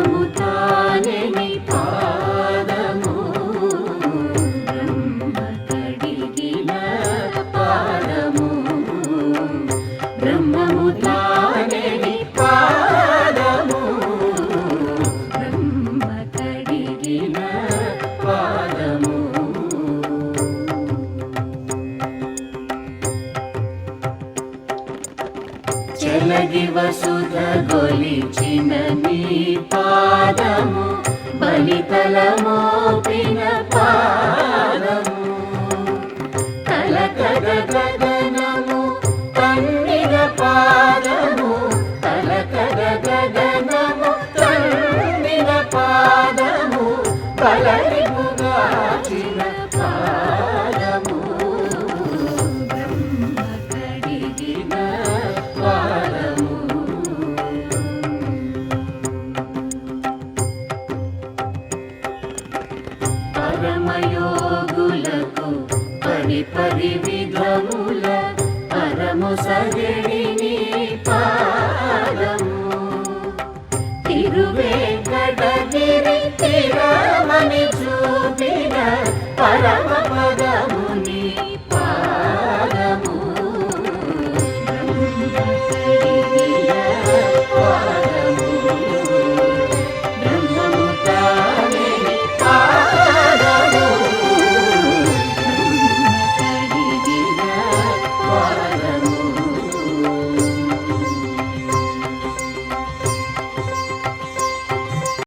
బ్రహ్మము తానే నీ పాదము బ్రహ్మ కడిగిన పాదము బ్రహ్మము తానే నీ పాదము బ్రహ్మ కడిగిన పాదము చెలగి వసుధ గొలిచిన నీ పాదము బలితలమోపిన పాదము కలకద గగనము తన్నిన పాదము కలకద గగనము తన్నిన పాదము బలరిపుగాచిన పాదము బ్రహ్మ కడిగిన పాదము పరమయోగులకు పరిపరి విధముల పరము సగడి నీ పాదము తిరువేంకటగిరి తిరమని చూపిన పరమ పదము